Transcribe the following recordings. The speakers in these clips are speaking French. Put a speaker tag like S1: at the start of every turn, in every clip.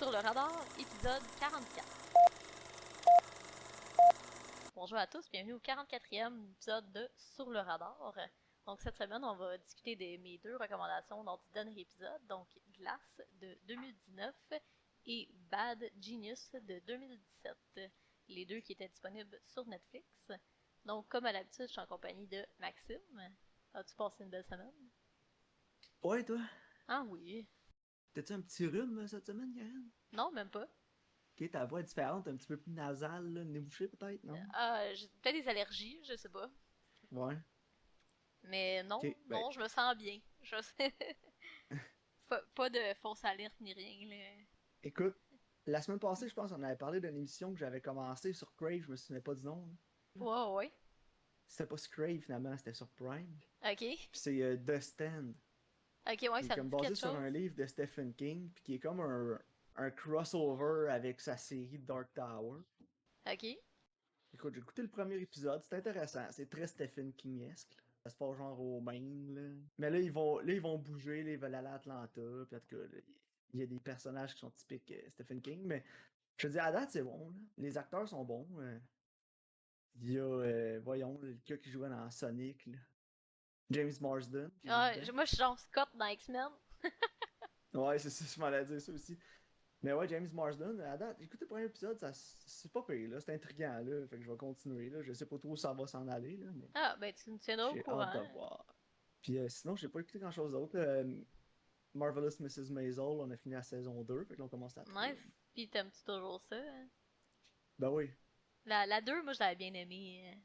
S1: Sur le radar, épisode 44. Bonjour à tous, bienvenue au 44e épisode de Sur le radar. Donc cette semaine, on va discuter de mes deux recommandations lors du dernier épisode, donc Glass de 2019 et Bad Genius de 2017, les deux qui étaient disponibles sur Netflix. Donc comme à l'habitude, je suis en compagnie de Maxime. As-tu passé une belle semaine?
S2: Ouais, toi?
S1: Ah oui.
S2: T'as-tu un petit rhume cette semaine, Karen?
S1: Non, même pas.
S2: Ok, ta voix est différente, un petit peu plus nasale, là, nez bouché peut-être, non?
S1: J'ai peut-être des allergies, je sais pas.
S2: Ouais.
S1: Mais non,
S2: Ok, ben,
S1: non, je me sens bien. Je sais. Pas de fausse alerte ni rien, là.
S2: écoute, la semaine passée, je pense qu'on avait parlé d'une émission que j'avais commencé sur Crave, je me souvenais pas du nom, là.
S1: Ouais, ouais.
S2: C'était pas sur Crave finalement, c'était sur Prime.
S1: Ok.
S2: Puis c'est The Stand,
S1: Ok, ouais,
S2: qui est
S1: ça me
S2: comme
S1: dit
S2: basé
S1: quelque
S2: sur
S1: chose.
S2: un livre de Stephen King, puis qui est comme un crossover avec sa série Dark Tower.
S1: Ok.
S2: Écoute, j'ai écouté le premier épisode, c'est intéressant, c'est très Stephen King-esque. Ça se passe genre au Maine, là. Mais là, ils vont bouger, là, ils veulent aller à Atlanta, puis en tout cas, là, il y a des personnages qui sont typiques Stephen King, mais je te dis, à date, c'est bon, là. Les acteurs sont bons. Il y a, voyons, le gars qui jouait dans Sonic, là. James Marsden, qui joue
S1: Ah,
S2: dedans.
S1: moi, je suis genre Scott dans X-Men.
S2: Ouais, c'est ça, je m'en allais dire ça aussi. Mais ouais, James Marsden, à date, écoutez le premier épisode, c'est pas pire, là, c'est intriguant, là, fait que je vais continuer, là. Je sais pas trop où ça va s'en aller, là, mais
S1: Ah, ben, tu me tiendras au
S2: j'ai hâte de
S1: courant.
S2: voir. Puis sinon, j'ai pas écouté grand chose d'autre. Marvelous Mrs. Maisel, on a fini la saison 2, fait que là on commence la 3.
S1: Nice. Pis t'aimes-tu toujours ça? Hein?
S2: Ben oui.
S1: La 2, moi, je l'avais bien aimée.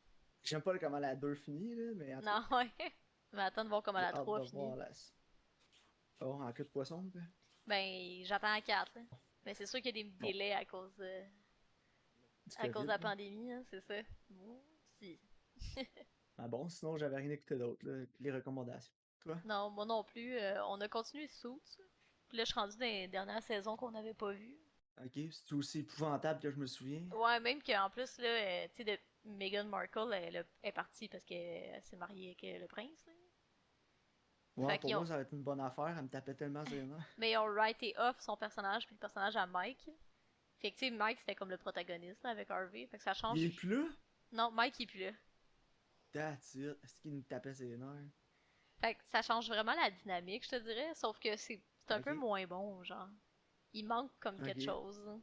S2: J'aime pas comment la 2 finit, là, mais en tout
S1: Non,
S2: cas,
S1: ouais. Mais attends de voir comment
S2: j'ai
S1: la
S2: hâte
S1: 3
S2: de
S1: finit.
S2: voir la. Oh, en queue de poisson, quoi.
S1: Ben, j'attends la 4, là. Mais c'est sûr qu'il y a des
S2: Bon,
S1: délais
S2: du
S1: à cause de
S2: COVID,
S1: la
S2: là.
S1: pandémie, hein, c'est ça. Bon, si.
S2: Ah bon, sinon j'avais rien écouté d'autre, là. Les recommandations. Toi?
S1: Non, moi non plus. On a continué Suits. Puis là, je suis rendue dans les dernières saisons qu'on n'avait pas vues.
S2: Ok, c'est aussi épouvantable que je me souviens.
S1: Ouais, même qu'en plus, là, tu sais, Meghan Markle, elle est partie parce qu'elle s'est mariée avec le prince, là.
S2: Ouais,
S1: Fait
S2: pour
S1: qu'ils ont...
S2: moi, ça va être une bonne affaire, elle me tapait tellement sur les nerfs.
S1: Mais ils ont writé off son personnage, puis le personnage à Mike. Fait que, tu sais, Mike, c'était comme le protagoniste, là, avec Harvey. Fait que ça
S2: Il
S1: change...
S2: est plus là?
S1: Non, Mike, il est plus là.
S2: That's it. Est-ce qu'il me tapait ses nerfs?
S1: Fait que ça change vraiment la dynamique, je te dirais. Sauf que c'est un peu
S2: Ok,
S1: moins bon, genre. Il manque comme quelque
S2: ok.
S1: chose.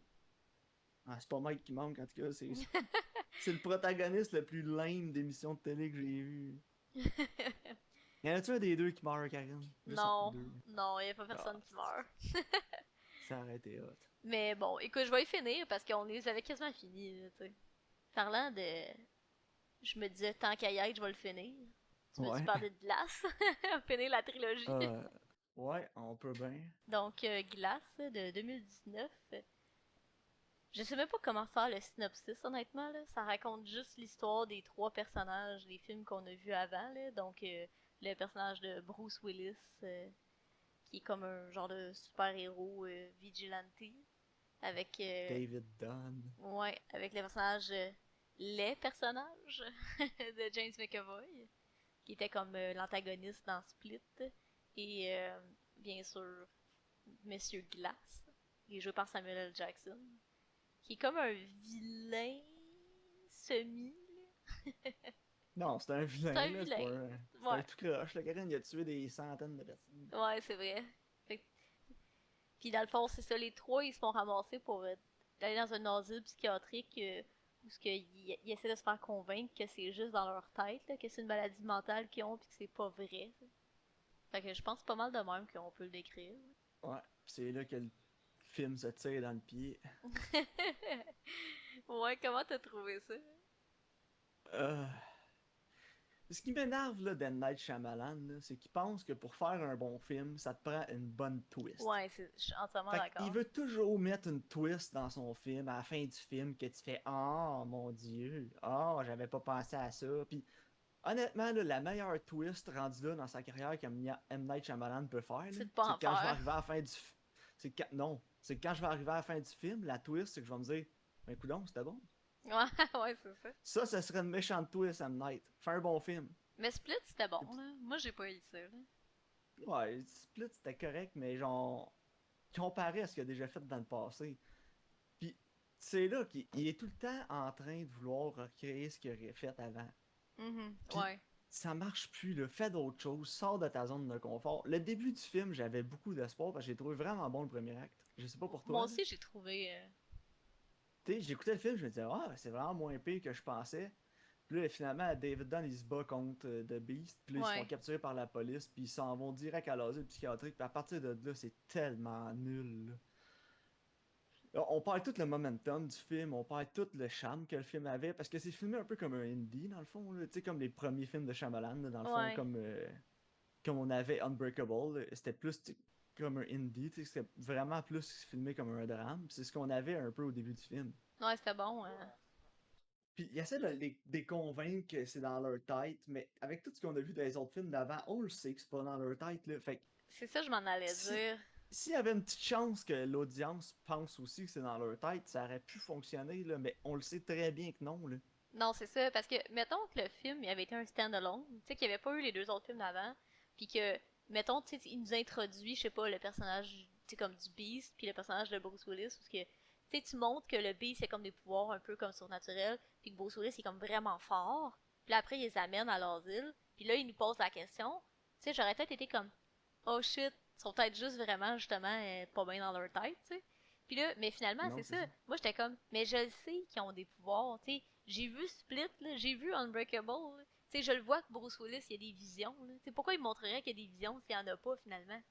S2: Ah, c'est pas Mike qui manque, en tout cas, c'est le protagoniste le plus lame d'émission de télé que j'ai vu. Y en a-tu un des deux qui meurt, Karine? Juste un
S1: Non,
S2: deux.
S1: non, il n'y a pas
S2: Ah,
S1: personne qui meurt.
S2: ça aurait été hot.
S1: Mais bon, écoute, je vais y finir parce qu'on les avait quasiment finis, là, tu sais. Parlant de. Je me disais, tant qu'à y être, je vais le finir. Tu veux-tu
S2: Ouais.
S1: parler de Glace? Finir la trilogie.
S2: Euh, ouais, on peut bien.
S1: Donc, Glace de 2019. Je sais même pas comment faire le synopsis, honnêtement, là. Ça raconte juste l'histoire des trois personnages des films qu'on a vus avant, là. Donc, le personnage de Bruce Willis, qui est comme un genre de super-héros vigilante, avec
S2: David Dunn.
S1: ouais, avec les personnages de James McAvoy, qui était comme l'antagoniste dans Split, et bien sûr Monsieur Glass, qui est joué par Samuel L. Jackson, qui est comme un vilain semi.
S2: Non, c'est un
S1: C'est
S2: vilain,
S1: un
S2: là.
S1: vilain.
S2: C'est un
S1: Ouais,
S2: tout croche. Le Karen, il a tué des centaines de personnes.
S1: ouais, c'est vrai. Fait que- Puis dans le fond, c'est ça, les trois, ils se font ramasser pour aller dans un asile psychiatrique où ils essaient de se faire convaincre que c'est juste dans leur tête, là, que c'est une maladie mentale qu'ils ont puis que c'est pas vrai. Fait que je pense pas mal de même qu'on peut le décrire.
S2: Ouais, pis c'est là que le film se tire dans le pied.
S1: Ouais, comment t'as trouvé ça?
S2: Euh... Ce qui m'énerve, là, d'M. Night Shyamalan, là, c'est qu'il pense que pour faire un bon film, ça te prend une bonne twist.
S1: Ouais, je suis entièrement
S2: Fait qu'il
S1: d'accord.
S2: veut toujours mettre une twist dans son film, à la fin du film, que tu fais «Oh mon dieu, oh, j'avais pas pensé à ça». Puis honnêtement, là, la meilleure twist rendue là dans sa carrière qu'M. Night Shyamalan peut faire, là,
S1: C'est de pas
S2: c'est
S1: en
S2: que quand je vais
S1: faire.
S2: arriver à la fin du c'est quand... Non, c'est que quand je vais arriver à la fin du film, la twist, c'est que je vais me dire «Ben coudonc, c'était bon».
S1: Ouais, ouais, c'est ça.
S2: Ça serait une méchante twist, M. Night. Fais un bon film.
S1: Mais Split, c'était bon, là. Moi, j'ai pas eu ça, là.
S2: Ouais, Split, c'était correct, mais genre... comparé à ce qu'il a déjà fait dans le passé. Puis c'est là qu'il il est tout le temps en train de vouloir recréer ce qu'il aurait fait avant. Puis
S1: Ouais.
S2: ça marche plus, là. Fais d'autres choses, sors de ta zone de confort. Le début du film, j'avais beaucoup d'espoir parce que j'ai trouvé vraiment bon le premier acte. Je sais pas pour
S1: Moi
S2: toi, là.
S1: aussi, j'ai trouvé.
S2: Tu sais, j'écoutais le film, je me disais, ah, c'est vraiment moins pire que je pensais. Puis là, finalement, David Dunn, il se bat contre The Beast. Puis là, ils se font
S1: Ouais.
S2: capturer par la police. Puis ils s'en vont direct à l'asile psychiatrique. Puis à partir de là, c'est tellement nul, là. On perd tout le momentum du film, on perd tout le charme que le film avait, parce que c'est filmé un peu comme un indie, dans le fond, là. Tu sais, comme les premiers films de Shyamalan, là, dans le fond,
S1: Ouais.
S2: comme on avait Unbreakable, là. C'était plus tu sais, comme un indie, tu sais, c'était vraiment plus filmé comme un drame. C'est ce qu'on avait un peu au début du film.
S1: Ouais, c'était bon.
S2: Puis ils essaient de les convaincre que c'est dans leur tête, mais avec tout ce qu'on a vu dans les autres films d'avant, on le sait que c'est pas dans leur tête, là. Fait que
S1: C'est ça, je m'en allais
S2: si,
S1: dire.
S2: s'il y avait une petite chance que l'audience pense aussi que c'est dans leur tête, ça aurait pu fonctionner, là, mais on le sait très bien que non, là.
S1: Non, c'est ça, parce que, mettons que le film, il avait été un stand-alone, tu sais, qu'il n'y avait pas eu les deux autres films d'avant, puis que, mettons, tu sais, il nous introduit, je sais pas, le personnage, tu sais, comme du Beast, puis le personnage de Bruce Willis, parce que, tu sais, tu montres que le Beast, c'est comme des pouvoirs un peu comme surnaturels, puis que Bruce Willis, il est comme vraiment fort, puis là, après, il les amène à l'asile, puis là, il nous pose la question, tu sais, j'aurais peut-être été comme, oh shit, ils sont peut-être juste vraiment, justement, pas bien dans leur tête, tu sais. Puis là, mais finalement,
S2: Non,
S1: c'est
S2: c'est
S1: ça.
S2: ça.
S1: Moi, j'étais comme, mais je le sais qu'ils ont des pouvoirs, tu sais. J'ai vu Split, là, j'ai vu Unbreakable, là. Tu sais, je le vois que Bruce Willis, il y a des visions, là. Tu sais, pourquoi il montrerait qu'il y a des visions s'il y en a pas, finalement?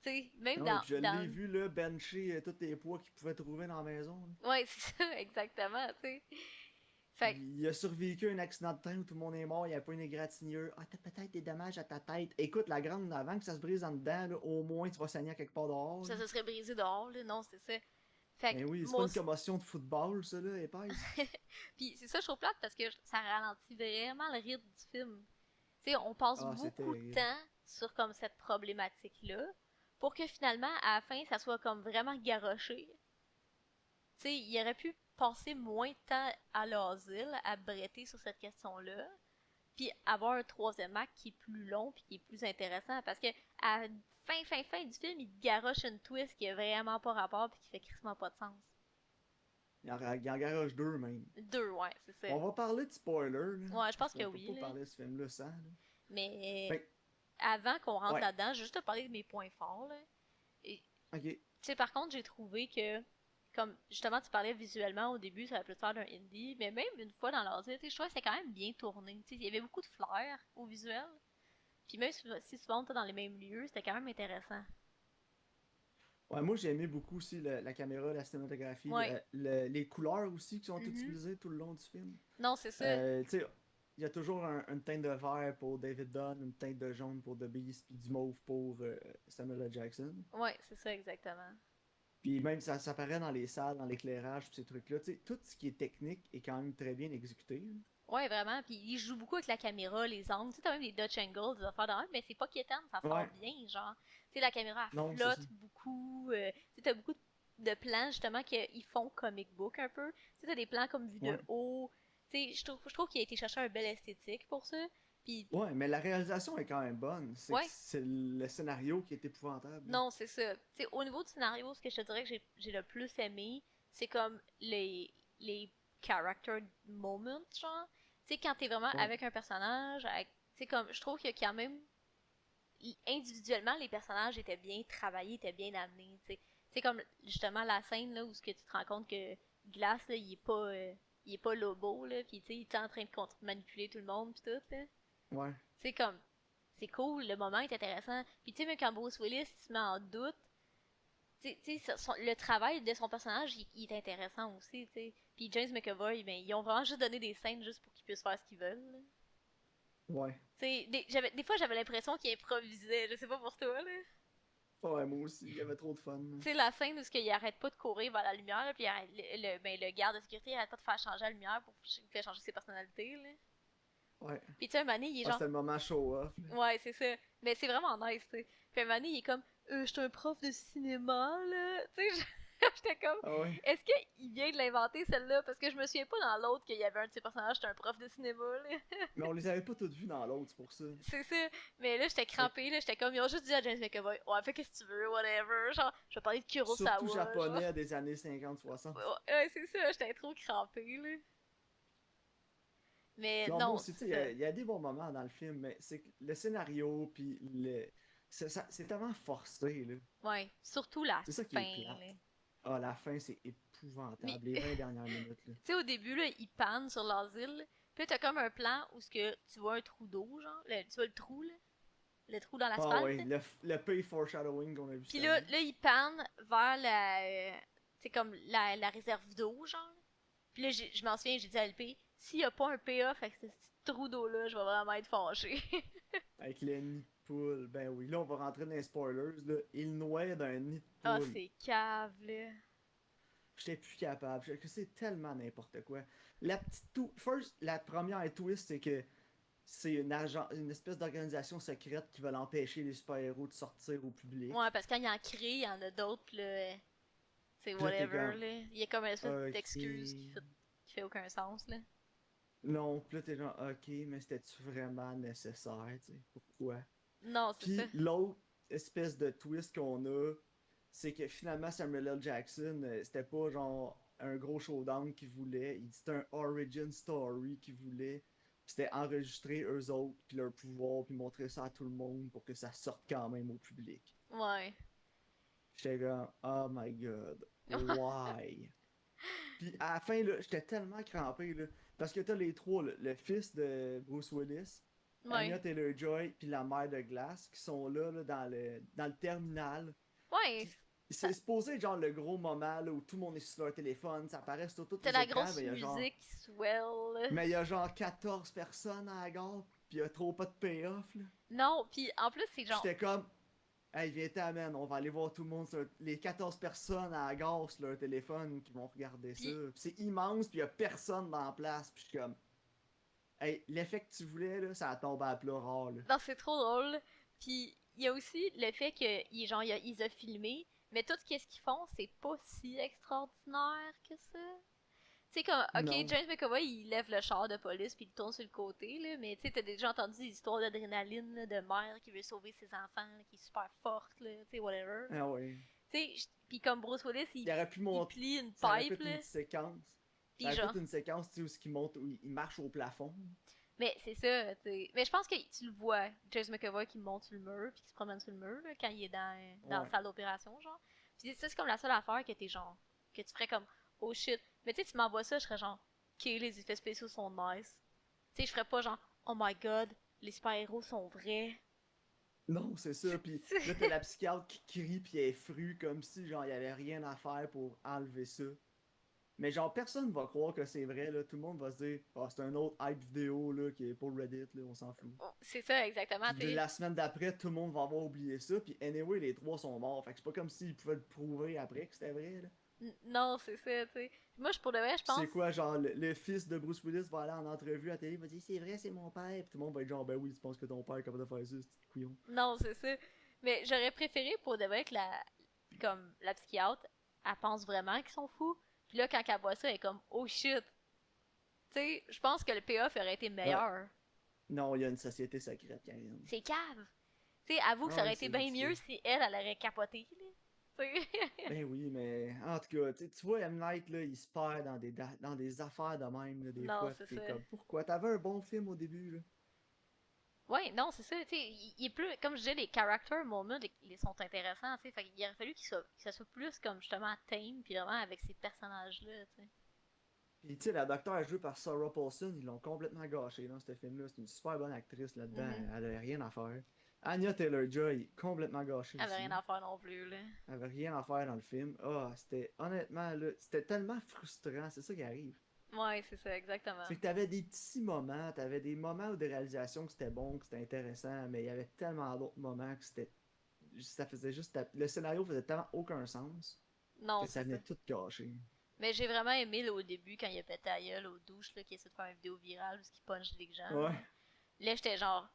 S1: Tu sais, même
S2: Non, et
S1: dans,
S2: puis je l'ai
S1: dans...
S2: vu, là, bencher tous les poids qu'il pouvait trouver dans la maison, là.
S1: Ouais, c'est ça, exactement, tu sais. Fait que,
S2: Il a survécu à un accident de train où tout le monde est mort, il n'y a pas une égratignure. Ah, t'as peut-être des dommages à ta tête. Écoute, la grande, avant que ça se brise en dedans, là, au moins tu vas saigner à quelque part dehors, là.
S1: ça se serait brisé dehors, là, non, c'est ça. Fait que,
S2: Eh oui, c'est pas
S1: moi
S2: une
S1: aussi...
S2: commotion de football, ça, là, épaisse.
S1: Puis c'est ça, je trouve plate, parce que ça ralentit vraiment le rythme du film. Tu sais, on passe
S2: Ah, c'est
S1: beaucoup de
S2: terrible.
S1: temps sur comme cette problématique-là, pour que finalement, à la fin, ça soit comme vraiment garoché. Tu sais, il aurait pu passer moins de temps à l'asile, à bretter sur cette question-là, puis avoir un troisième acte qui est plus long puis qui est plus intéressant, parce que à fin du film, il te garoche une twist qui a vraiment pas rapport puis qui fait crissement pas de sens.
S2: Il en garage deux, même.
S1: Deux, ouais, c'est ça.
S2: On va parler de spoiler, là,
S1: Ouais, je
S2: parce
S1: pense que
S2: qu'on peut
S1: oui,
S2: pas
S1: là.
S2: parler de ce film-là sans, là.
S1: Mais
S2: Fait que,
S1: avant qu'on rentre
S2: ouais,
S1: là-dedans, je vais juste te parler de mes points forts, là. Et
S2: ok.
S1: tu sais, par contre, j'ai trouvé que, comme justement, tu parlais visuellement au début, ça va plus faire d'un indie, mais même une fois dans l'ordi, tu sais, je trouvais que c'était quand même bien tourné. Tu sais, il y avait beaucoup de flair au visuel. Puis même si souvent on était dans les mêmes lieux, c'était quand même intéressant.
S2: Ouais, moi j'ai aimé beaucoup aussi la caméra, la cinématographie,
S1: Ouais.
S2: les couleurs aussi qui sont
S1: Mhm.
S2: utilisées tout le long du film.
S1: Non, c'est ça.
S2: Tu sais, il y a toujours une teinte de vert pour David Dunn, une teinte de jaune pour The Beast, puis du mauve pour Samuel L. Jackson.
S1: Ouais, c'est ça exactement.
S2: Puis même ça apparaît dans les salles, dans l'éclairage, puis ces trucs-là. Tu sais, tout ce qui est technique est quand même très bien exécuté, là.
S1: Ouais, vraiment. Puis il joue beaucoup avec la caméra, les angles. Tu sais, t'as même des Dutch angles, des affaires de même, mais c'est pas quétaine, ça sort
S2: Ouais,
S1: bien, genre. Tu sais, la caméra, elle
S2: non, c'est ça.
S1: flotte beaucoup. Tu sais, t'as beaucoup de plans, justement, qu'ils font comic book un peu. Tu sais, t'as des plans comme vus de
S2: Ouais.
S1: haut. Tu sais, je trouve qu'il a été chercher un bel esthétique pour ça. Puis,
S2: Ouais, mais la réalisation est quand même bonne. C'est que
S1: ouais,
S2: c'est le scénario qui est épouvantable, là.
S1: non, c'est ça. Tu sais, au niveau du scénario, ce que je te dirais que j'ai le plus aimé, c'est comme les character moments, genre. Tu sais, quand t'es vraiment
S2: Ouais.
S1: avec un personnage, tu sais, comme, je trouve que quand même, individuellement, les personnages étaient bien travaillés, étaient bien amenés, tu sais. C'est comme, justement, la scène, là, où ce que tu te rends compte que Glass, là, il est pas Lobo, là, pis tu sais, il est en train de manipuler tout le monde, pis tout, là.
S2: Ouais.
S1: C'est comme, c'est cool, le moment est intéressant. Puis tu sais, même quand Bruce Willis il se met en doute, tu sais, le travail de son personnage, il est intéressant aussi, tu sais. Puis James McAvoy, ben, ils ont vraiment juste donné des scènes juste pour qu'ils puissent faire ce qu'ils veulent, là.
S2: Ouais.
S1: Tu sais, des fois, j'avais l'impression qu'il improvisait, je sais pas pour toi, là.
S2: Ouais, moi aussi, il y avait trop de fun, là.
S1: Tu sais, la scène où il arrête pas de courir vers la lumière, là, puis ben, le garde de sécurité il arrête pas de faire changer la lumière pour faire changer ses personnalités, là.
S2: Ouais.
S1: Puis tu sais, un moment donné, il est
S2: Ah,
S1: genre,
S2: c'était le moment show-off, là.
S1: ouais, c'est ça. Mais c'est vraiment nice, tu sais. Puis un moment donné, il est comme, j'étais un prof de cinéma, là. Tu sais, j'étais J'étais comme,
S2: Ah ouais.
S1: est-ce qu'il vient de l'inventer celle-là? Parce que je me souviens pas dans l'autre qu'il y avait un de ses personnages, c'était un prof de cinéma, là.
S2: Mais on les avait pas toutes vues dans l'autre, c'est pour ça.
S1: C'est ça. Mais là, j'étais
S2: Fait que,
S1: crampée, là. J'étais comme, ils ont juste dit à James McAvoy, ouais, fais qu'est-ce que tu veux, whatever. Genre, je vais parler de
S2: surtout
S1: Kurosawa, genre.
S2: japonais des années 50-60.
S1: Ouais, c'est ça, j'étais trop crampée, là. Mais
S2: Genre, moi
S1: non,
S2: aussi, tu sais,
S1: c'est ça.
S2: il y a des bons moments dans le film, mais c'est que le scénario, puis c'est tellement forcé, là.
S1: Ouais, surtout la
S2: C'est ça qui est
S1: fin, là.
S2: plate. Ah, la fin, c'est
S1: Mais,
S2: épouvantable. Les 20 dernières minutes, là.
S1: tu sais, au début, là, ils pannent sur l'asile. Puis là, t'as comme un plan où ce que tu vois un trou d'eau, genre. Tu vois le trou, là. Le trou dans
S2: Ah
S1: l'asphalte.
S2: ouais, le pay foreshadowing qu'on a vu
S1: Puis
S2: cette
S1: là,
S2: année.
S1: ils pannent vers la. C'est comme la réserve d'eau, genre. Puis là, je m'en souviens, j'ai dit à LP, s'il y a pas un payoff avec ce petit trou d'eau-là, je vais vraiment être fâchée.
S2: Avec le nid de poule. Ben oui, là, on va rentrer dans les spoilers, là. Il noie d'un nid de
S1: Ah,
S2: poule.
S1: c'est cave, là.
S2: J'étais plus capable. C'est tellement n'importe quoi. La première twist, c'est que c'est une espèce d'organisation secrète qui veut l'empêcher les super-héros de sortir au public.
S1: Ouais, parce que quand il en crée, il y en a d'autres, pis là. C'est
S2: Puis là, t'es
S1: whatever,
S2: comme,
S1: là. Il y a comme une espèce d'excuse
S2: ok.
S1: qui fait aucun sens, là.
S2: Non, puis là, t'es genre, ok, mais c'était-tu vraiment nécessaire, tu sais? Pourquoi?
S1: Non, c'est ça.
S2: Puis l'autre espèce de twist qu'on a, c'est que finalement Samuel L. Jackson, c'était pas genre un gros showdown qu'il voulait, c'était un origin story qu'il voulait. Puis c'était enregistrer eux autres, puis leur pouvoir, puis montrer ça à tout le monde pour que ça sorte quand même au public.
S1: Ouais.
S2: J'étais comme, oh my god, why? Puis à la fin, là, j'étais tellement crampé, là, parce que t'as les trois, là, le fils de Bruce Willis,
S1: Ouais.
S2: Anya Taylor-Joy, puis la mère de Glass, qui sont là, dans le terminal.
S1: Ouais.
S2: Puis c'est supposé être genre le gros moment là, où tout le monde est sur leur téléphone, ça apparaît sur tous
S1: T'as
S2: les
S1: la
S2: écrans,
S1: grosse
S2: genre.
S1: musique qui swell.
S2: Mais il y a genre 14 personnes à la gare, pis il y a trop pas de payoff, là.
S1: Non, pis en plus, c'est
S2: Pis
S1: genre.
S2: j'étais comme, hey, viens t'amène, on va aller voir tout le monde, les 14 personnes à la gare sur leur téléphone qui vont regarder ça.
S1: Pis,
S2: Pis c'est immense, pis il y a personne dans la place, pis je suis comme, hey, l'effet que tu voulais, là, ça a tombé à plat rare, là.
S1: non, c'est trop drôle. Puis il y a aussi le fait que genre, ils ont filmé, mais tout ce qu'ils font, c'est pas si extraordinaire que ça. Tu sais, comme, ok,
S2: Non.
S1: James McAvoy, il lève le char de police puis il tourne sur le côté, là, mais tu sais, t'as déjà entendu des histoires d'adrénaline, là, de mère qui veut sauver ses enfants, là, qui est super forte, là, tu sais, whatever.
S2: Ah ouais.
S1: Tu sais, pis comme Bruce Willis,
S2: Il aurait pu
S1: il
S2: monter,
S1: plie une
S2: ça aurait pu
S1: pipe,
S2: être
S1: là,
S2: une séquence. Ça
S1: pis
S2: aurait pu
S1: genre.
S2: être une séquence, tu sais, où il monte, où il marche au plafond.
S1: Mais c'est ça, tu sais. Mais je pense que tu le vois, James McAvoy qui monte sur le mur puis qui se promène sur le mur, là, quand il est dans la
S2: Ouais.
S1: salle d'opération, genre. Puis ça, c'est comme la seule affaire que t'es genre, que tu ferais comme, oh shit. Mais tu sais, tu m'envoies ça, je serais genre, ok, les effets spéciaux sont nice. Tu sais, je ferais pas genre, oh my god, les super-héros sont vrais.
S2: Non, c'est ça. Puis là, t'as la psychiatre qui crie, puis elle est frue, comme si, genre, il y avait rien à faire pour enlever ça. Mais genre, personne va croire que c'est vrai, là. Tout le monde va se dire, ah, c'est un autre hype vidéo, là, qui est pour Reddit, là, on s'en fout.
S1: Oh, c'est ça, exactement, tu
S2: Puis
S1: sais.
S2: la semaine d'après, tout le monde va avoir oublié ça, puis anyway, les trois sont morts. Fait que c'est pas comme s'ils pouvaient le prouver après que c'était vrai, là.
S1: Non, c'est ça, tu sais. Moi, pour de vrai, je
S2: Puis
S1: pense.
S2: c'est quoi, genre, le fils de Bruce Willis va aller en entrevue à la télé, il va dire, c'est vrai, c'est mon père. Puis tout le monde va être genre, ben oui, tu penses que ton père est capable de faire ça, c'est petit couillon.
S1: Non, c'est ça. Mais j'aurais préféré pour de vrai que comme la psychiatre, elle pense vraiment qu'ils sont fous. Puis là, quand elle voit ça, elle est comme, oh shit. Tu sais, je pense que le payoff aurait été
S2: Ah,
S1: meilleur.
S2: non, il y a une société secrète, Karine.
S1: C'est cave. Tu sais, avoue que ça
S2: Ah
S1: aurait
S2: ouais,
S1: été
S2: c'est
S1: bien mieux
S2: ridicule.
S1: si elle aurait capoté, là. Tu sais.
S2: Ben oui, mais en tout cas, tu vois, M. Night, là, il se perd dans des affaires de même, là, des
S1: Non,
S2: fois, pis
S1: c'est
S2: t'es
S1: ça.
S2: comme, pourquoi? T'avais un bon film au début, là.
S1: Ouais, non, c'est ça. Tu sais, il est plus, comme je disais, les character moments, ils sont intéressants, tu sais. Fait qu'il aurait fallu que ça soit plus comme justement thème, puis vraiment avec ces personnages-là, tu sais.
S2: Pis tu sais, la docteur jouée par Sarah Paulson, ils l'ont complètement gâché dans ce film-là. C'est une super bonne actrice là-dedans,
S1: Mhm.
S2: elle avait rien à faire. Anya Taylor-Joy, complètement gâchée
S1: Elle avait rien
S2: aussi.
S1: à faire non plus, là.
S2: Elle avait rien à faire dans le film. Ah, c'était, honnêtement, là, c'était tellement frustrant, c'est ça qui arrive.
S1: Ouais, c'est ça, exactement.
S2: C'est que t'avais des petits moments, t'avais des moments de réalisation que c'était bon, que c'était intéressant, mais il y avait tellement d'autres moments que c'était. Ça faisait juste. Le scénario faisait tellement aucun sens
S1: Non,
S2: que ça
S1: c'est ça.
S2: venait tout gâcher.
S1: Mais j'ai vraiment aimé là, au début quand il a pété à gueule aux douches, là, qui essaie de faire une vidéo virale où il punch des gens. Là,
S2: Ouais.
S1: là j'étais genre.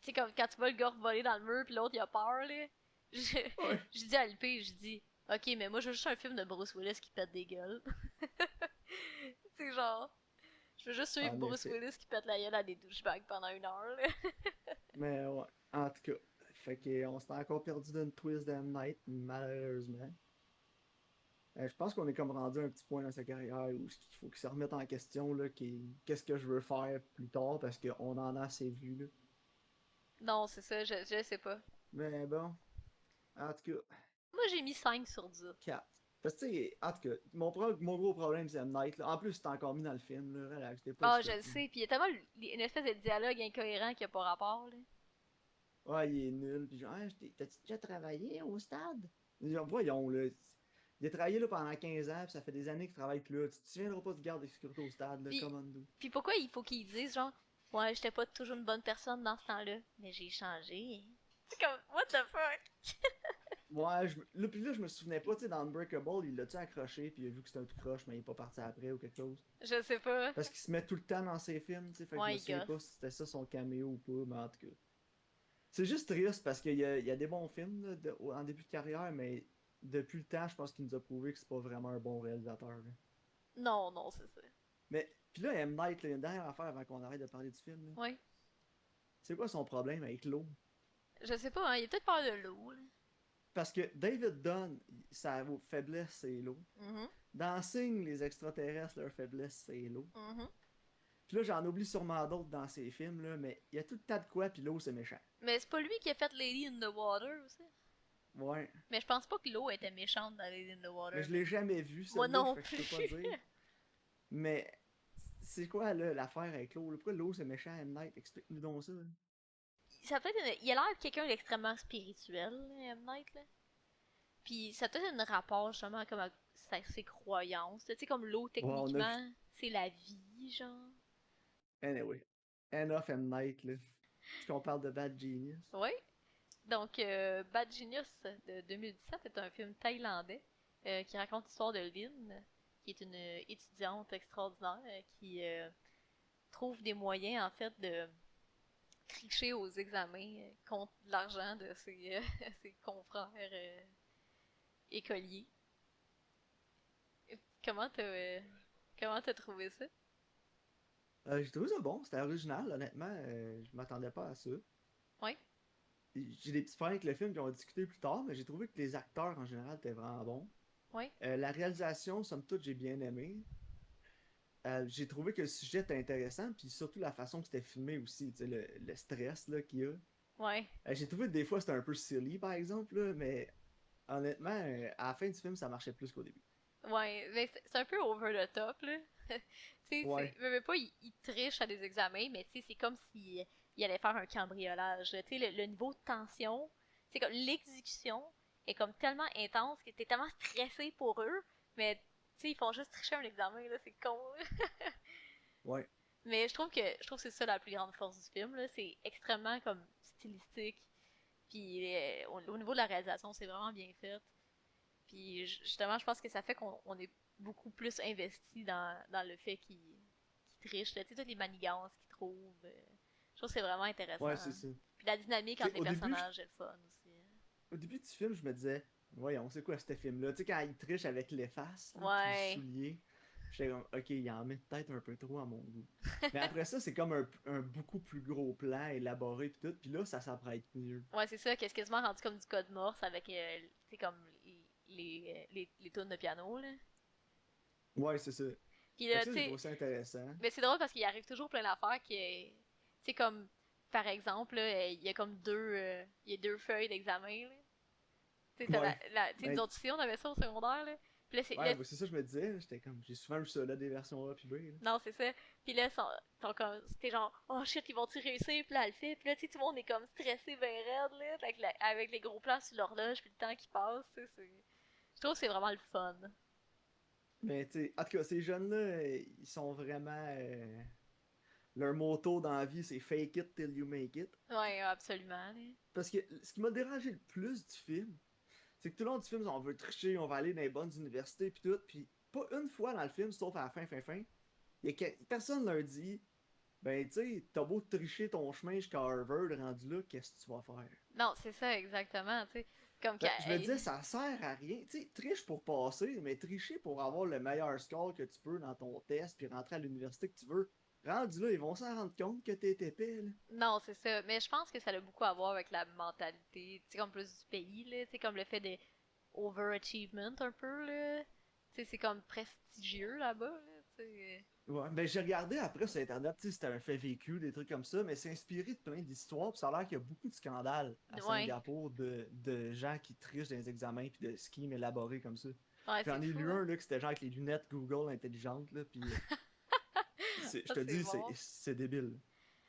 S1: Tu sais, comme quand tu vois le gars voler dans le mur, puis l'autre il a peur, là. Je,
S2: Ouais.
S1: je dis à LP, je dis, Ok, mais moi, je veux juste un film de Bruce Willis qui pète des gueules. C'est genre... Je veux juste suivre
S2: En
S1: Bruce
S2: effet.
S1: Willis qui pète la gueule à des douchebags pendant 1 heure, là.
S2: Mais ouais, en tout cas. Fait qu'on s'est encore perdu d'une twist de M. Night, malheureusement. Je pense qu'on est comme rendu à un petit point dans sa carrière où il faut qu'il se remette en question, là, qu'est-ce que je veux faire plus tard, parce qu'on en a assez vu, là.
S1: Non, c'est ça, je sais pas.
S2: Mais bon, en tout cas,
S1: Moi, j'ai mis 5/10.
S2: 4. Parce que, tu sais, en tout cas, mon gros problème, c'est M. Night, là. En plus, c'est encore mis dans le film, là. Relax, t'es pas
S1: Ah, je
S2: stress,
S1: le
S2: là.
S1: sais, pis il y a tellement une espèce de dialogue incohérent qui a pas rapport, là.
S2: Ouais, il est nul. Puis genre, t'as-tu déjà travaillé au stade? Genre, voyons, là. Il a travaillé là pendant 15 ans, puis ça fait des années qu'il travaille plus là. Tu te souviendras pas du garde de sécurité au stade, là,
S1: Pis,
S2: commando.
S1: pis pourquoi il faut qu'ils disent, genre, ouais, j'étais pas toujours une bonne personne dans ce temps-là, mais j'ai changé. C'est comme, what the fuck?
S2: Ouais, là, puis là, je me souvenais pas, tu sais, dans Unbreakable, il l'a-tu accroché, puis il a vu que c'était un tout croche, mais il est pas parti après ou quelque chose.
S1: Je sais pas.
S2: Parce qu'il se met tout le temps dans ses films, tu sais, fait que je
S1: Ouais,
S2: me
S1: il
S2: souviens
S1: gosse.
S2: pas si c'était ça son caméo ou pas, mais en tout cas. C'est juste triste parce qu'il y a des bons films là, en début de carrière, mais depuis le temps, je pense qu'il nous a prouvé que c'est pas vraiment un bon réalisateur, là.
S1: Non, non, c'est ça.
S2: Mais, puis là, M. Night, là, une dernière affaire avant qu'on arrête de parler du film, là.
S1: Ouais.
S2: C'est quoi son problème avec l'eau?
S1: Je sais pas, hein, il a peut-être peur de l'eau, là.
S2: Parce que David Dunn, sa faiblesse, c'est l'eau.
S1: Mhm,
S2: Dans Signe, les extraterrestres, leur faiblesse, c'est l'eau.
S1: mhm.
S2: Puis là, j'en oublie sûrement d'autres dans ces films, là, mais il y a tout le tas de quoi, puis l'eau, c'est méchant.
S1: Mais c'est pas lui qui a fait Lady in the Water aussi?
S2: Ouais.
S1: Mais je pense pas que l'eau était méchante dans Lady in the
S2: Mais
S1: Water.
S2: je l'ai jamais vu,
S1: Moi
S2: celle-là,
S1: non
S2: fait que je peux pas
S1: plus.
S2: dire. Mais c'est quoi, là, l'affaire avec l'eau? Pourquoi l'eau, c'est méchant, M. Night? Explique-nous donc ça, là.
S1: Ça peut être il a l'air de quelqu'un d'extrêmement spirituel, là, M. Night, là. Puis ça a peut-être un rapport justement comme à ses croyances. Tu sais, comme l'eau,
S2: Ouais, on a vu.
S1: techniquement, c'est la vie, genre.
S2: Anyway. Enough M. Night, là. Est-ce qu'on parle de Bad Genius?
S1: Oui. Donc, Bad Genius de 2017 est un film thaïlandais qui raconte l'histoire de Lynn, qui est une étudiante extraordinaire qui trouve des moyens, en fait, de tricher aux examens contre l'argent de ses, ses confrères écoliers. Comment t'as trouvé ça?
S2: J'ai trouvé ça bon, c'était original, honnêtement. Je m'attendais pas à ça.
S1: Ouais,
S2: J'ai des petits problèmes avec le film qu'on va discuter plus tard, mais j'ai trouvé que les acteurs en général étaient vraiment bons.
S1: ouais.
S2: La réalisation, somme toute, j'ai bien aimé. J'ai trouvé que le sujet était intéressant, puis surtout la façon que c'était filmé aussi, tu sais, le stress là, qu'il y a.
S1: Ouais.
S2: J'ai trouvé que des fois c'était un peu silly, par exemple, là, mais honnêtement, à la fin du film, ça marchait plus qu'au début.
S1: Ouais, mais c'est un peu over the top, là. Tu sais,
S2: Ouais,
S1: veux pas, il triche à des examens, mais tu sais, c'est comme s'il il allait faire un cambriolage. Tu sais, le niveau de tension, c'est comme l'exécution est comme tellement intense que t'es tellement stressé pour eux, mais tu sais, ils font juste tricher un examen, là, c'est con, là.
S2: ouais.
S1: Mais je trouve que c'est ça la plus grande force du film, là. C'est extrêmement comme stylistique. Puis au niveau de la réalisation, c'est vraiment bien fait. Puis justement, je pense que ça fait qu'on est beaucoup plus investi dans le fait qu'il triche, là. Tu sais, toutes les manigances qu'il trouve. Je trouve que c'est vraiment
S2: Ouais,
S1: intéressant.
S2: c'est ça.
S1: Puis la dynamique
S2: Tu
S1: entre
S2: sais,
S1: les personnages est le fun aussi.
S2: au début du film, je me disais, voyons, c'est quoi ce film-là? Tu sais, quand il triche avec l'efface, là, puis le
S1: Ouais.
S2: soulier, j'étais comme, ok, il en met peut-être un peu trop à mon goût. Mais après ça, c'est comme un beaucoup plus gros plan élaboré, puis tout, puis là, ça s'apprête mieux.
S1: Ouais, c'est ça, qu'est-ce quasiment rendu comme du code morse avec, tu sais, comme les tunes de piano, là.
S2: Ouais, c'est ça.
S1: Puis
S2: Fait que
S1: là,
S2: ça,
S1: tu
S2: j'ai
S1: sais,
S2: trouvé ça intéressant.
S1: mais c'est drôle parce qu'il arrive toujours plein d'affaires qui, tu sais, comme, par exemple, là, il y a comme il y a deux feuilles d'examen, là. Tu sais,
S2: Ouais.
S1: tu sais, nous
S2: Ben,
S1: autres ici, on avait ça au secondaire, là. Puis là,
S2: ouais, ben, c'est ça que je me disais, j'étais comme, j'ai souvent vu ça, là, des versions A puis B, là.
S1: non, c'est ça. Puis là, comme, c'était genre, oh shit, ils vont-tu réussir? Puis là, elle le fait. Puis là, tu sais, tout le monde est comme stressé, ben raide, là, avec les gros plans sur l'horloge, puis le temps qui passe, tu sais, je trouve que c'est vraiment le fun.
S2: Mais, tu sais, en tout cas, ces jeunes-là, ils sont vraiment. Leur motto dans la vie, c'est fake it till you make it.
S1: Ouais, absolument, là.
S2: Parce que ce qui m'a dérangé le plus du film, c'est que tout le long du film, on veut tricher, on va aller dans les bonnes universités, puis tout. Puis pas une fois dans le film, sauf à la fin, personne leur dit, ben, tu sais, t'as beau tricher ton chemin jusqu'à Harvard, rendu là, qu'est-ce que tu vas faire?
S1: Non, c'est ça, exactement, tu sais. Comme
S2: Ben, je me
S1: qu'elle.
S2: disais, ça sert à rien. Tu sais, triche pour passer, mais tricher pour avoir le meilleur score que tu peux dans ton test puis rentrer à l'université que tu veux. Rendu là, ils vont s'en rendre compte que t'es épais, là.
S1: Non, c'est ça. Mais je pense que ça a beaucoup à voir avec la mentalité, tu sais, comme plus du pays, là. Tu sais, comme le fait des overachievement un peu, là. Tu sais, c'est comme prestigieux là-bas, là. Tu sais.
S2: Ouais, ben j'ai regardé après sur Internet, tu sais, c'était un fait vécu, des trucs comme ça, mais c'est inspiré de plein d'histoires, puis ça a l'air qu'il y a beaucoup de scandales à
S1: Ouais.
S2: Singapour de gens qui trichent dans les examens, puis de schemes élaborés comme ça.
S1: Ouais, c'est
S2: J'en ai
S1: fou,
S2: lu
S1: hein.
S2: un, là, que c'était genre avec les lunettes Google intelligentes, là, puis je
S1: Ça,
S2: te
S1: c'est
S2: dis,
S1: bon.
S2: c'est débile.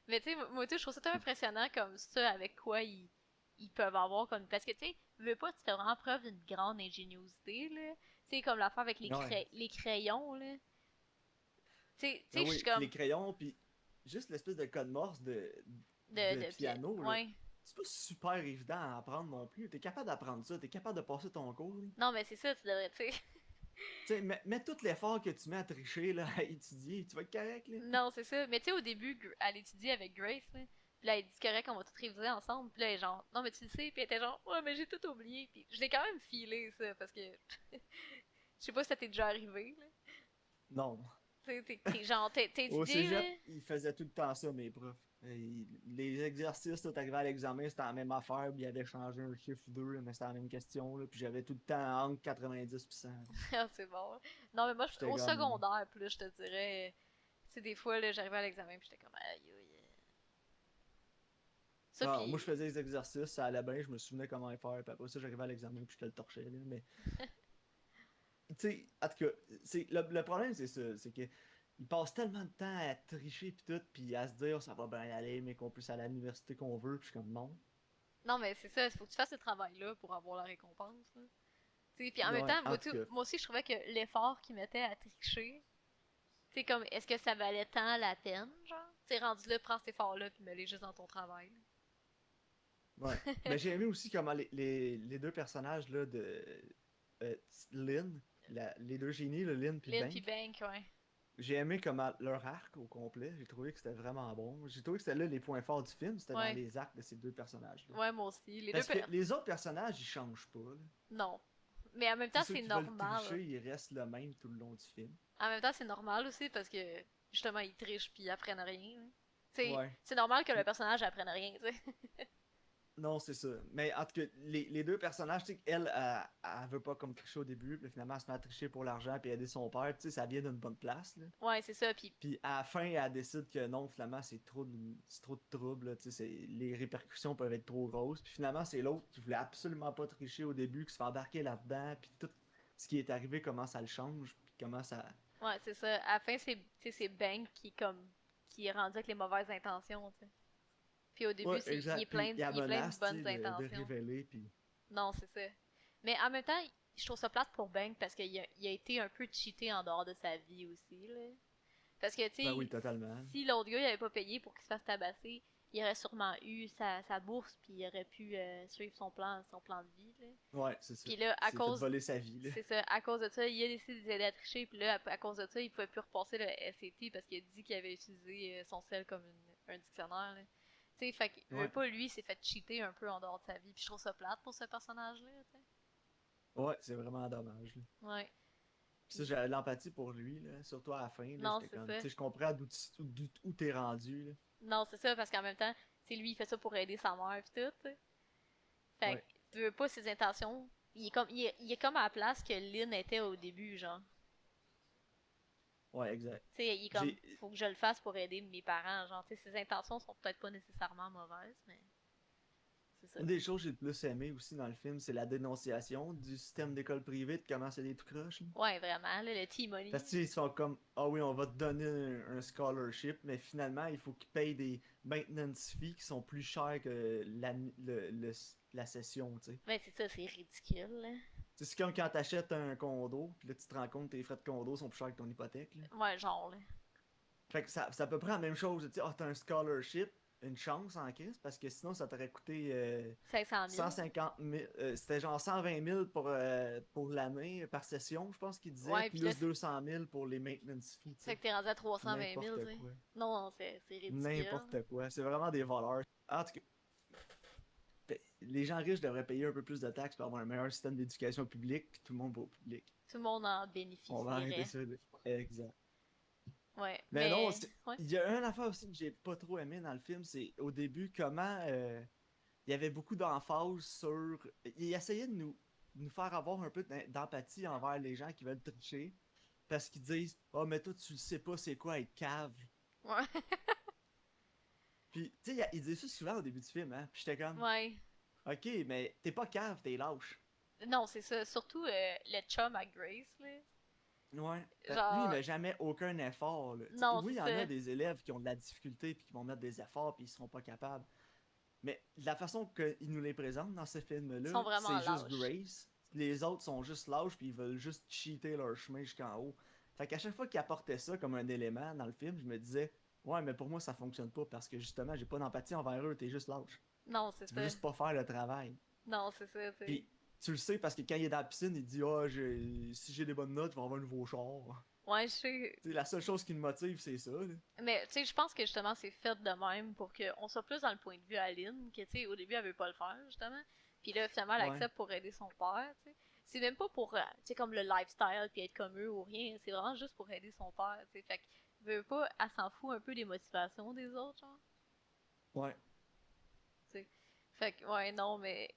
S1: Mais tu sais, moi, tout, je trouve ça tellement impressionnant comme ça, avec quoi ils peuvent avoir comme. Parce que tu sais, veux pas, tu fais vraiment preuve d'une grande ingéniosité, là. Tu sais, comme l'affaire avec
S2: Ouais.
S1: les crayons, là. Tu
S2: Ben
S1: sais, je suis
S2: oui, puis
S1: comme.
S2: les crayons, puis juste l'espèce de code morse de piano, là.
S1: Ouais.
S2: C'est pas super évident à apprendre non plus. T'es capable d'apprendre ça, t'es capable de passer ton cours, là.
S1: Non, mais c'est ça, tu devrais, tu sais.
S2: Tu sais, mets tout l'effort que tu mets à tricher, là, à étudier, tu vas être correct, là.
S1: Non, c'est ça. Mais tu sais, au début, elle étudiait avec Grace, là. Puis là, elle dit correct, on va tout réviser ensemble. Puis là, elle est genre, non, mais tu le sais. Puis elle était genre, ouais, mais j'ai tout oublié. Puis je l'ai quand même filé, ça, parce que je sais pas si ça t'est déjà arrivé, là.
S2: Non.
S1: Tu sais, genre, t'es
S2: Au
S1: étudié,
S2: cégep,
S1: là.
S2: ils faisaient tout le temps ça, mes profs. Les exercices, tout arrivé à l'examen, c'était la même affaire, puis ils avaient changé un chiffre ou deux, mais c'était la même question, là, puis j'avais tout le temps entre 90 et 100.
S1: Ah, c'est bon. Non, mais moi,
S2: J'étais
S1: au
S2: comme.
S1: secondaire, plus, je te dirais. Tu sais, des fois, là, j'arrivais à l'examen, puis j'étais comme, aïe, aïe. Ça,
S2: Ah, moi, je
S1: puis.
S2: faisais les exercices, ça allait bien, je me souvenais comment les faire, puis après ça, j'arrivais à l'examen, puis je te le torchais, là, mais. Tu sais, en tout cas, le problème, c'est ça, c'est que. Ils passent tellement de temps à tricher pis tout, puis à se dire ça va bien aller, mais qu'on puisse aller à l'université qu'on veut, puis je suis comme non.
S1: Non, mais c'est ça, il faut que tu fasses ce travail-là pour avoir la récompense, là. Tu sais, puis en même
S2: Ouais,
S1: temps,
S2: en tout cas,
S1: moi aussi, je trouvais que l'effort qu'ils mettaient à tricher, tu sais, comme, est-ce que ça valait tant la peine, genre? Tu sais, rendu là, prends cet effort-là, puis mets-les juste dans ton travail, là.
S2: ouais. Mais j'ai aimé aussi comment les deux personnages là, de euh, Lynn, les deux génies, le Lynn puis
S1: Lynn puis
S2: Bank,
S1: Bank, ouais.
S2: j'ai aimé comment leur arc au complet, j'ai trouvé que c'était vraiment bon. J'ai trouvé que c'était là les points forts du film, c'était dans
S1: Ouais.
S2: les arcs de ces deux personnages-là.
S1: Ouais, moi aussi. Les deux
S2: Parce que
S1: per...
S2: les autres personnages, ils changent pas. Là.
S1: Non. Mais en même
S2: Tu
S1: temps,
S2: sais, ceux
S1: c'est
S2: qui veulent
S1: normal.
S2: tricher, ils restent le même tout le long du film.
S1: En même temps, c'est normal aussi parce que justement, ils trichent puis ils apprennent rien, là. Tu sais,
S2: Ouais.
S1: c'est normal que le personnage apprenne rien, tu sais.
S2: Non, c'est ça. Mais en tout cas, les deux personnages, tu sais, elle veut pas comme tricher au début, puis finalement, elle se met à tricher pour l'argent puis aider son père, tu sais, ça vient d'une bonne place, là.
S1: Ouais, c'est ça. Puis
S2: Puis à la fin, elle décide que non, finalement, c'est trop de trouble, là, tu sais, les répercussions peuvent être trop grosses. Puis finalement, c'est l'autre qui voulait absolument pas tricher au début, qui se fait embarquer là-dedans, puis tout ce qui est arrivé, comment ça le change, puis comment ça...
S1: ouais, c'est ça. À la fin, c'est, tu sais, c'est Bank qui est rendu avec les mauvaises intentions, tu sais. Puis au début,
S2: Ouais, exact. Puis il y a
S1: il est plein de
S2: menace, tu sais,
S1: bonnes
S2: de
S1: intentions.
S2: révéler, puis...
S1: Non, c'est ça. Mais en même temps, je trouve ça plate pour Bank parce il a été un peu cheaté en dehors de sa vie aussi, là. Parce que, tu
S2: Ben oui,
S1: sais,
S2: totalement.
S1: si l'autre gars il avait pas payé pour qu'il se fasse tabasser, il aurait sûrement eu sa bourse, puis il aurait pu suivre son plan de vie, là.
S2: Ouais, c'est ça.
S1: Puis là,
S2: Il s'est fait voler sa vie, là.
S1: c'est ça, à cause de ça, il a décidé d'aider à tricher, puis là, à cause de ça, il pouvait plus repasser le SAT parce qu'il a dit qu'il avait utilisé son sel comme un dictionnaire, là. Tu sais, fait que, veut
S2: Ouais.
S1: pas, lui, il s'est fait cheater un peu en dehors de sa vie, puis je trouve ça plate pour ce personnage-là, tu sais.
S2: Ouais, c'est vraiment dommage, là.
S1: Ouais.
S2: Puis ça,
S1: Puis,
S2: j'avais l'empathie pour lui, là, surtout à la fin. Là,
S1: non,
S2: j'étais
S1: c'est
S2: comme,
S1: ça.
S2: tu sais, je comprends où t'es rendu. Là.
S1: Non, c'est ça, parce qu'en même temps, c'est lui, il fait ça pour aider sa mère, pis tout, tu sais. Fait
S2: Ouais,
S1: que, veut pas ses intentions. Il est comme à la place que Lynn était au début, genre.
S2: ouais, exact.
S1: Tu sais, il est comme,
S2: J'ai
S1: faut que je le fasse pour aider mes parents, genre. Tu sais, ses intentions sont peut-être pas nécessairement mauvaises, mais c'est ça.
S2: Une des choses que j'ai le plus aimé aussi dans le film, c'est la dénonciation du système d'école privée, de comment c'est des tout croches. Là.
S1: Ouais, vraiment, là, le T-Money.
S2: Parce qu'ils sont comme, ah oui, on va te donner un scholarship, mais finalement, il faut qu'ils payent des maintenance fees qui sont plus chers que la session, tu sais.
S1: Ouais, c'est ça, c'est ridicule, là.
S2: C'est comme quand t'achètes un condo, puis là, tu te rends compte que tes frais de condo sont plus chers que ton hypothèque. Là.
S1: Ouais, genre, là.
S2: Fait que c'est à peu près la même chose. Tu sais, t'as un scholarship, une chance en crise, parce que sinon, ça t'aurait coûté
S1: 500 000.
S2: 150 000. C'était genre 120 000 pour l'année, par session, je pense qu'il disait,
S1: Ouais, puis là,
S2: plus 200 000 pour les maintenance fees. Tu
S1: fait
S2: sais.
S1: que t'es rendu à 320 000, tu
S2: N'importe
S1: sais.
S2: quoi.
S1: Non, c'est ridicule.
S2: N'importe quoi. C'est vraiment des voleurs. En tout cas, les gens riches devraient payer un peu plus de taxes pour avoir un meilleur système d'éducation publique, puis tout le monde va au public.
S1: Tout le monde en
S2: On va arrêter
S1: bénéficierait.
S2: ça. Exact.
S1: Ouais,
S2: Mais non,
S1: mais... Ouais.
S2: il y a une affaire aussi que j'ai pas trop aimé dans le film, c'est au début comment il y avait beaucoup d'emphase sur. Il essayait de nous faire avoir un peu d'empathie envers les gens qui veulent tricher. Parce qu'ils disent oh, mais toi, tu le sais pas, c'est quoi être cave.
S1: Ouais.
S2: Puis, tu sais, il disait ça souvent au début du film, hein. Puis j'étais comme
S1: Ouais.
S2: ok, mais t'es pas cave, t'es lâche.
S1: Non, c'est ça. Surtout le chum à Grace, là.
S2: Ouais. Lui, il
S1: Genre...
S2: met jamais aucun effort, là.
S1: Non,
S2: Oui, il
S1: c'est
S2: y en a
S1: ça.
S2: des élèves qui ont de la difficulté puis qui vont mettre des efforts puis ils seront pas capables. Mais la façon qu'il nous les présente dans ce
S1: Ils sont
S2: film-là,
S1: vraiment
S2: c'est juste
S1: lâches.
S2: Grace. Les autres sont juste lâches puis ils veulent juste cheater leur chemin jusqu'en haut. Fait qu'à chaque fois qu'ils apportaient ça comme un élément dans le film, je me disais ouais, mais pour moi ça fonctionne pas parce que justement j'ai pas d'empathie envers eux, t'es juste lâche.
S1: Non, c'est
S2: Tu veux
S1: ça.
S2: juste pas faire le travail.
S1: Non, c'est ça, tu sais.
S2: Puis tu le sais parce que quand il est dans la piscine, il dit ah, si j'ai des bonnes notes, je vais avoir un nouveau char.
S1: Ouais, je sais.
S2: T'sais, la seule chose qui le motive, c'est ça. Là.
S1: Mais, tu sais, je pense que justement, c'est fait de même pour qu'on soit plus dans le point de vue à Lynn, que, tu sais, au début, elle veut pas le faire, justement. Puis là, finalement, elle
S2: Ouais.
S1: accepte pour aider son père, tu sais. C'est même pas pour, tu sais, comme le lifestyle, puis être comme eux ou rien. C'est vraiment juste pour aider son père, tu sais. Fait que, veut pas, elle s'en fout un peu des motivations des autres, genre.
S2: Ouais.
S1: Tu sais. Fait que, ouais, non, mais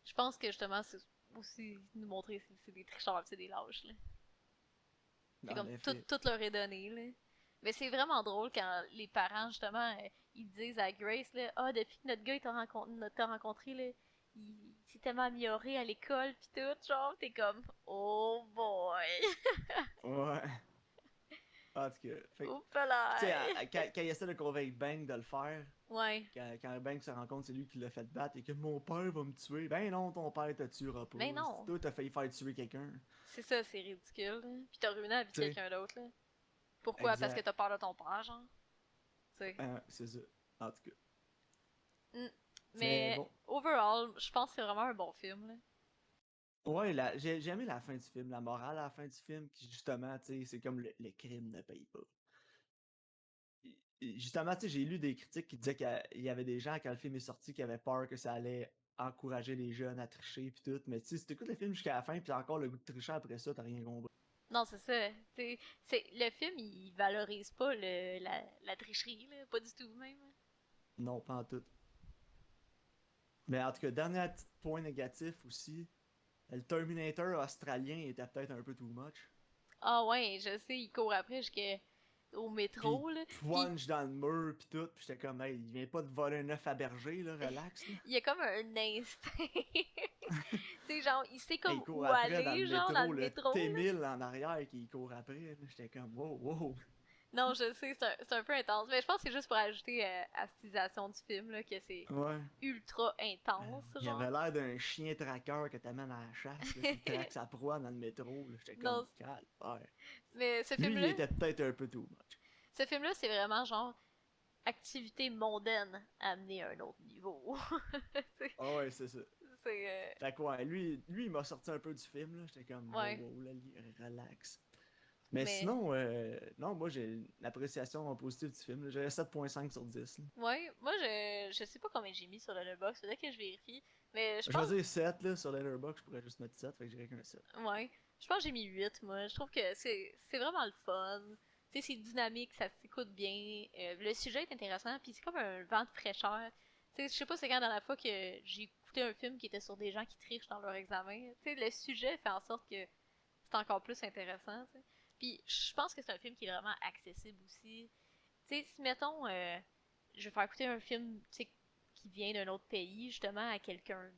S1: je pense que justement, c'est aussi nous montrer que c'est des tricheurs, pis c'est des lâches, là. C'est
S2: En
S1: comme
S2: effet.
S1: tout leur est donné, là. Mais c'est vraiment drôle quand les parents, justement, ils disent à Grace, là, ah, depuis que notre gars t'a rencontré, là, il s'est tellement amélioré à l'école, pis tout, genre, t'es comme, oh boy,
S2: Ouais. En tout cas. Fait que,
S1: oups
S2: tu sais,
S1: là.
S2: quand il essaie de convaincre Bang de le faire,
S1: Ouais,
S2: quand Bang se rend compte c'est lui qui l'a fait battre et que mon père va me tuer, ben non, ton père te tuera pas.
S1: mais non,
S2: Toi, t'as failli faire tuer quelqu'un.
S1: c'est ça, c'est ridicule, là. Pis t'as ruiné la vie de
S2: Tu sais,
S1: quelqu'un d'autre, là. Pourquoi? Parce que
S2: exact.
S1: t'as peur de ton père, genre? Tu sais.
S2: C'est ça. En tout cas.
S1: Mm.
S2: Mais
S1: Mais,
S2: bon.
S1: overall, je pense que c'est vraiment un bon film, là.
S2: Ouais, j'ai aimé la fin du film, la morale à la fin du film, qui justement, tu sais, c'est comme le crime ne paye pas. Justement, tu sais, j'ai lu des critiques qui disaient qu'il y avait des gens, quand le film est sorti, qui avaient peur que ça allait encourager les jeunes à tricher puis tout. Mais tu sais, si t'écoutes le film jusqu'à la fin, puis t'as encore le goût de tricher après ça, t'as rien compris.
S1: Non, c'est ça. Le film, il valorise pas la tricherie, là. Pas du tout, même.
S2: Non, pas en tout. Mais en tout cas, dernier petit point négatif aussi, le Terminator australien était peut-être un peu too much.
S1: Ah ouais, je sais, il court après jusqu'au
S2: Puis
S1: métro, là.
S2: il
S1: Puis
S2: plonge dans le mur puis tout, puis j'étais comme, hey, il vient pas de voler un œuf à berger, là, relax, là.
S1: il y a comme un instinct. Tu sais, genre, il sait
S2: Hey, il
S1: comme
S2: court
S1: où
S2: après dans le
S1: aller, genre, dans
S2: métro,
S1: le
S2: le
S1: métro, là.
S2: T-1000 en arrière qui court après, là. J'étais comme, wow, wow.
S1: Non, je sais, c'est un peu intense. Mais je pense que c'est juste pour ajouter à la stylisation du film, là, que c'est
S2: Ouais.
S1: ultra intense,
S2: Il
S1: genre.
S2: avait l'air d'un chien traqueur que t'amènes à la chasse, là, qui traque sa proie dans le métro. J'étais comme,
S1: Non,
S2: calme.
S1: mais ce
S2: Lui, il
S1: film-là,
S2: était peut-être un peu too much.
S1: ce film-là, c'est vraiment genre activité mondaine amenée à un autre niveau. c'est,
S2: Ah ouais, c'est ça.
S1: c'est,
S2: Fait que ouais, lui il m'a sorti un peu du film, là. J'étais comme, wow,
S1: ouais.
S2: wow, là, relax. Mais
S1: Mais,
S2: sinon, non, moi j'ai une appréciation positive du film. J'avais 7.5 sur 10. Là.
S1: ouais, moi, je sais pas combien j'ai mis sur le box, faudrait que je vérifie. Mais je
S2: Je vais
S1: pense,
S2: dire 7 là, sur Letterboxd, je pourrais juste mettre 7, fait que je dirais qu'un 7.
S1: ouais, je pense que j'ai mis 8, moi. Je trouve que c'est vraiment le fun. Tu sais, c'est dynamique, ça s'écoute bien. Le sujet est intéressant, puis c'est comme un vent de fraîcheur. Tu sais, je sais pas c'est quand la dernière fois que j'ai écouté un film qui était sur des gens qui trichent dans leur examen. Tu sais, le sujet fait en sorte que c'est encore plus intéressant, tu sais. Puis je pense que c'est un film qui est vraiment accessible aussi. Tu sais, si mettons, je vais faire écouter un film, tu sais, qui vient d'un autre pays, justement, à quelqu'un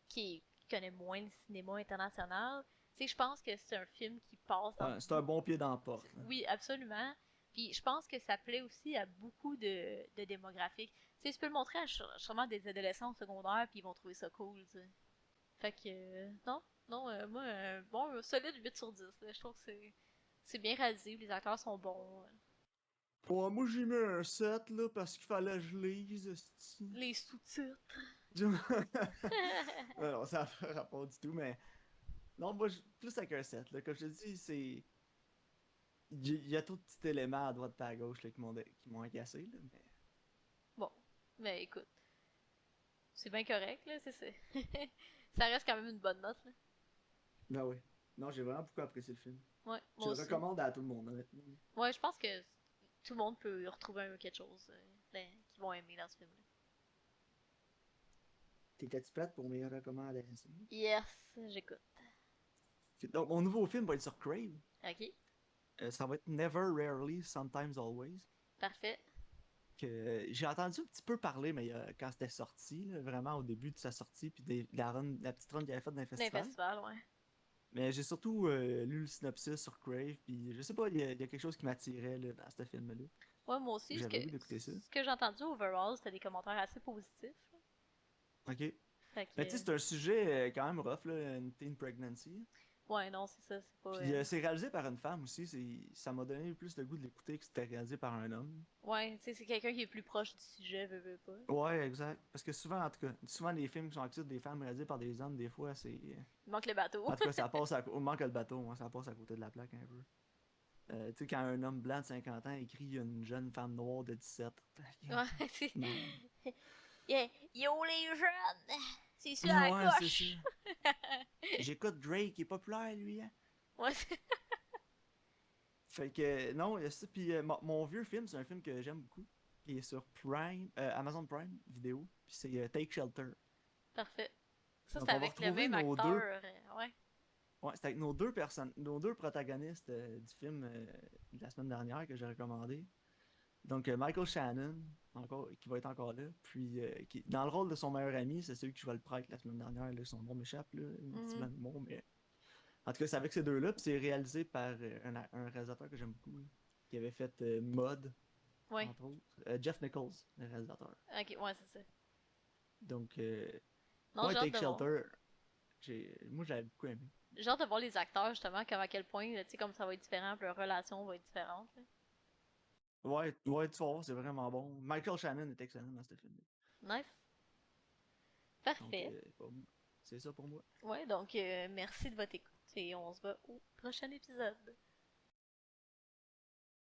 S1: qui connaît moins le cinéma international, tu sais, je pense que c'est un film qui passe dans
S2: Ouais, c'est un
S1: beaucoup...
S2: bon pied dans la porte. Là.
S1: Oui, absolument. Puis je pense que ça plaît aussi à beaucoup de démographiques. Tu sais, tu peux le montrer à sûrement des adolescents au secondaire, puis ils vont trouver ça cool, tu sais. Fait que, non, moi, bon, un solide 8 sur 10, là. Je trouve que c'est bien réalisé, les acteurs sont bons.
S2: Ouais, moi j'ai mis un 7 là, parce qu'il fallait que je lise, esti.
S1: Les sous-titres.
S2: non, non, ça n'a pas rapport du tout, mais. Non, moi, plus avec un 7, là. Comme je te dis, c'est. Il y a trop de petits éléments à droite et à gauche là, qui m'ont agacé, là, mais.
S1: Bon, mais écoute. C'est bien correct, là, c'est. Ça reste quand même une bonne note, là.
S2: Ben oui. Non, j'ai vraiment beaucoup apprécié le film.
S1: Ouais,
S2: Je
S1: moi
S2: le
S1: aussi.
S2: recommande à tout le monde, honnêtement.
S1: Ouais, je pense que tout le monde peut y retrouver quelque chose qu'ils vont aimer dans ce film-là.
S2: T'étais-tu prête pour mes recommandations?
S1: Yes, j'écoute.
S2: Donc, mon nouveau film va être sur Crave.
S1: Ok,
S2: Ça va être Never, Rarely, Sometimes, Always.
S1: parfait.
S2: Que j'ai entendu un petit peu parler, mais quand c'était sorti, là, vraiment au début de sa sortie, puis la petite run qu'il avait faite dans les
S1: D'un
S2: festivals.
S1: festival, ouais.
S2: Mais j'ai surtout lu le synopsis sur Crave, puis je sais pas, il y a quelque chose qui m'attirait là, dans ce film-là.
S1: Ouais, moi aussi,
S2: J'avais envie d'écouter ça.
S1: ce que j'ai entendu overall, c'était des commentaires assez positifs.
S2: Ok.
S1: Fait
S2: Mais tu sais,
S1: que,
S2: c'est un sujet quand même rough, là, une teen pregnancy.
S1: ouais, non, c'est ça, c'est pas.
S2: Puis c'est réalisé par une femme aussi, ça m'a donné plus le goût de l'écouter que c'était réalisé par un homme.
S1: Ouais, tu sais, c'est quelqu'un qui est plus proche du sujet, veut pas.
S2: Ouais, exact. Parce que souvent, en tout cas, souvent les films qui sont accusés des femmes réalisés par des hommes, des fois, c'est.
S1: Il manque le bateau.
S2: En tout cas, ça passe au manque le bateau, hein, ça passe à côté de la plaque un peu. Tu sais, quand un homme blanc de 50 ans écrit une jeune femme noire de 17.
S1: Ouais, c'est.
S2: Non.
S1: Yeah. Yo les jeunes! C'est ça la
S2: Ouais, c'est ça.
S1: coche!
S2: J'écoute Drake, il est populaire, lui, hein.
S1: Ouais,
S2: Fait que, non, il y a ça. Puis mon vieux film, c'est un film que j'aime beaucoup. Qui est sur Prime, Amazon Prime vidéo. Puis c'est Take Shelter.
S1: parfait. Ça, c'est
S2: Donc on va
S1: avec le
S2: retrouver
S1: même
S2: nos
S1: acteur.
S2: deux.
S1: Ouais.
S2: Ouais, c'est avec nos deux personnes, nos deux protagonistes du film de la semaine dernière que j'ai recommandé. Donc Michael Shannon, encore, qui va être encore là. Puis dans le rôle de son meilleur ami, c'est celui que je vais le prêtre la semaine dernière. Là, son nom m'échappe, là, un petit blanc
S1: Mhm.
S2: de mot, mais. En tout cas, c'est avec ces deux-là. Puis c'est réalisé par un réalisateur que j'aime beaucoup. Là, qui avait fait Mud,
S1: Ouais.
S2: entre autres. Jeff Nichols, le réalisateur.
S1: Ok, ouais, c'est ça.
S2: Donc,
S1: Non,
S2: ouais,
S1: j'ai hâte
S2: Take
S1: de voir.
S2: Shelter, moi j'avais beaucoup aimé.
S1: J'ai hâte de voir les acteurs, justement, comme à quel point, tu sais, comme ça va être différent, puis leur relation va être différente. Là.
S2: Ouais, ouais, tu vas voir, c'est vraiment bon. Michael Shannon est excellent dans ce film.
S1: Nice.
S2: Donc,
S1: Parfait.
S2: c'est ça pour moi.
S1: Ouais, donc merci de votre écoute et on se voit au prochain épisode.